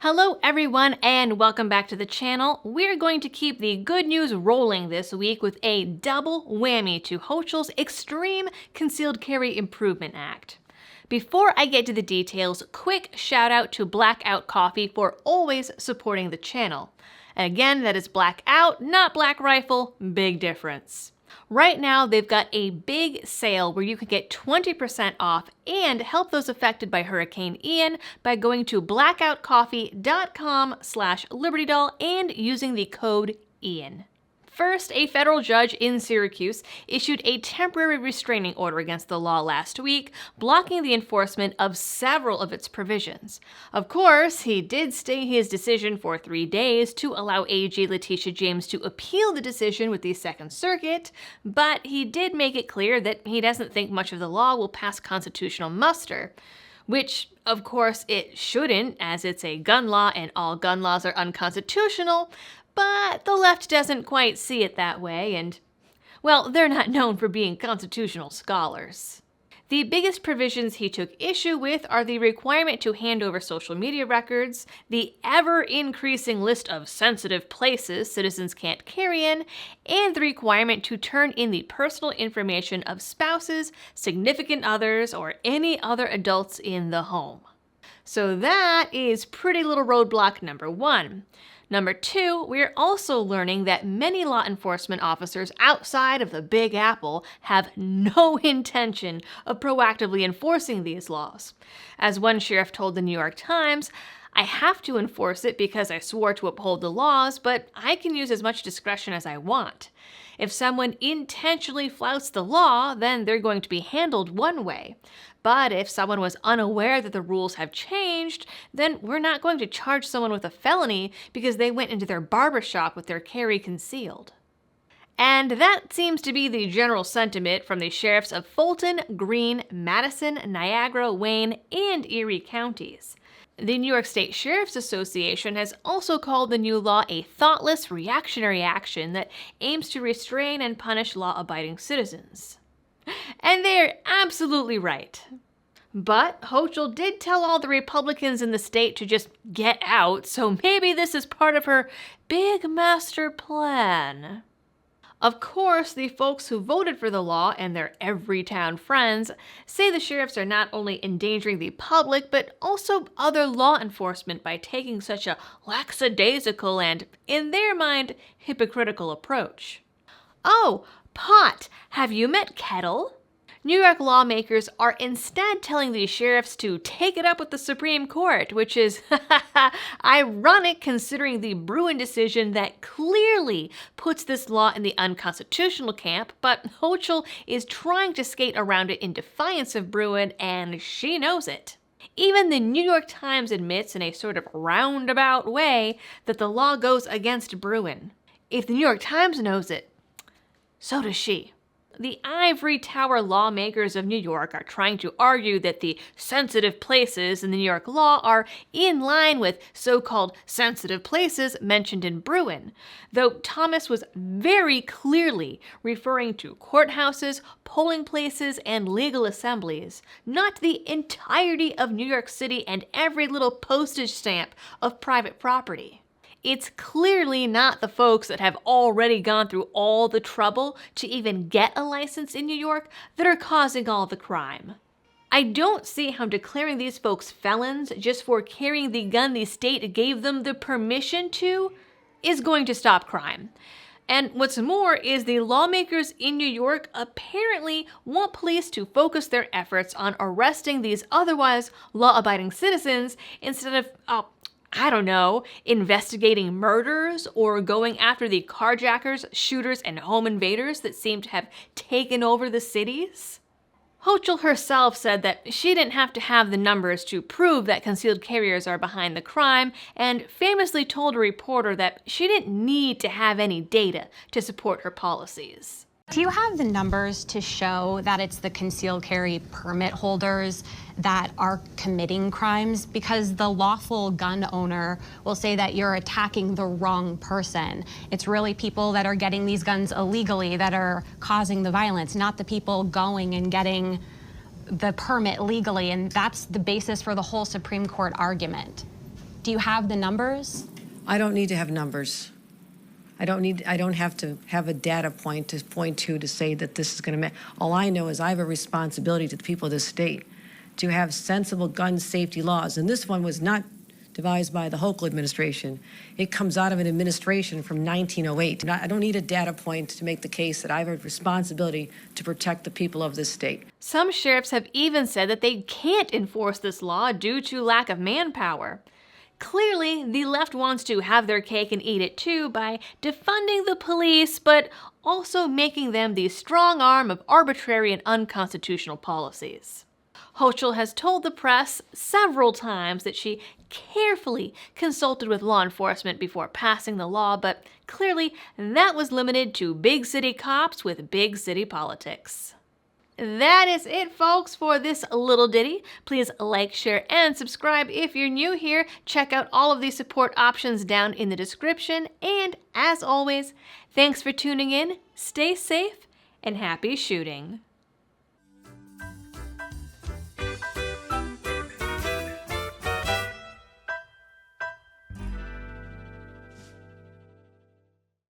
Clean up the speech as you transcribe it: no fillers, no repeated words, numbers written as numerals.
Hello everyone and welcome back to the channel. We're going to keep the good news rolling this week with a double whammy to Hochul's Extreme Concealed Carry Improvement Act. Before I get to the details, quick shout out to Blackout Coffee for always supporting the channel. Again, that is Blackout, not Black Rifle, big difference. Right now, they've got a big sale where you can get 20% off and help those affected by Hurricane Ian by going to blackoutcoffee.com/libertydoll and using the code IAN. First, a federal judge in Syracuse issued a temporary restraining order against the law last week, blocking the enforcement of several of its provisions. Of course, he did stay his decision for 3 days to allow AG Letitia James to appeal the decision with the Second Circuit, but he did make it clear that he doesn't think much of the law will pass constitutional muster. Which, of course, it shouldn't, as it's a gun law and all gun laws are unconstitutional, but the left doesn't quite see it that way, and, well, they're not known for being constitutional scholars. The biggest provisions he took issue with are the requirement to hand over social media records, the ever-increasing list of sensitive places citizens can't carry in, and the requirement to turn in the personal information of spouses, significant others, or any other adults in the home. So that is pretty little roadblock number one. Number two, we're also learning that many law enforcement officers outside of the Big Apple have no intention of proactively enforcing these laws. As one sheriff told the New York Times, "I have to enforce it because I swore to uphold the laws, but I can use as much discretion as I want. If someone intentionally flouts the law, then they're going to be handled one way. But if someone was unaware that the rules have changed, then we're not going to charge someone with a felony because they went into their barbershop with their carry concealed." And that seems to be the general sentiment from the sheriffs of Fulton, Greene, Madison, Niagara, Wayne, and Erie counties. The New York State Sheriff's Association has also called the new law a thoughtless, reactionary action that aims to restrain and punish law-abiding citizens. And they're absolutely right. But Hochul did tell all the Republicans in the state to just get out, so maybe this is part of her big master plan. Of course, the folks who voted for the law and their Everytown friends say the sheriffs are not only endangering the public, but also other law enforcement by taking such a lackadaisical and, in their mind, hypocritical approach. Oh, pot! Have you met Kettle? New York lawmakers are instead telling these sheriffs to take it up with the Supreme Court, which is ironic considering the Bruen decision that clearly puts this law in the unconstitutional camp, but Hochul is trying to skate around it in defiance of Bruen, and she knows it. Even the New York Times admits in a sort of roundabout way that the law goes against Bruen. If the New York Times knows it, so does she. The ivory tower lawmakers of New York are trying to argue that the sensitive places in the New York law are in line with so-called sensitive places mentioned in Bruen, though Thomas was very clearly referring to courthouses, polling places, and legal assemblies, not the entirety of New York City and every little postage stamp of private property. It's clearly not the folks that have already gone through all the trouble to even get a license in New York that are causing all the crime. I don't see how declaring these folks felons just for carrying the gun the state gave them the permission to is going to stop crime. And what's more is the lawmakers in New York apparently want police to focus their efforts on arresting these otherwise law-abiding citizens instead of, I don't know, investigating murders or going after the carjackers, shooters, and home invaders that seem to have taken over the cities. Hochul herself said that she didn't have to have the numbers to prove that concealed carriers are behind the crime, and famously told a reporter that she didn't need to have any data to support her policies. Do you have the numbers to show that it's the concealed carry permit holders that are committing crimes? Because the lawful gun owner will say that you're attacking the wrong person. It's really people that are getting these guns illegally that are causing the violence, not the people going and getting the permit legally, and that's the basis for the whole Supreme Court argument. Do you have the numbers? I don't need to have numbers. I don't have to have a data point to say that this is going to all I know is I have a responsibility to the people of this state to have sensible gun safety laws. And this one was not devised by the Hochul administration. It comes out of an administration from 1908. I don't need a data point to make the case that I have a responsibility to protect the people of this state. Some sheriffs have even said that they can't enforce this law due to lack of manpower. Clearly, the left wants to have their cake and eat it too by defunding the police, but also making them the strong arm of arbitrary and unconstitutional policies. Hochul has told the press several times that she carefully consulted with law enforcement before passing the law, but clearly that was limited to big city cops with big city politics. That is it, folks, for this little ditty. Please like, share, and subscribe if you're new here. Check out all of the support options down in the description. And as always, thanks for tuning in, stay safe, and happy shooting.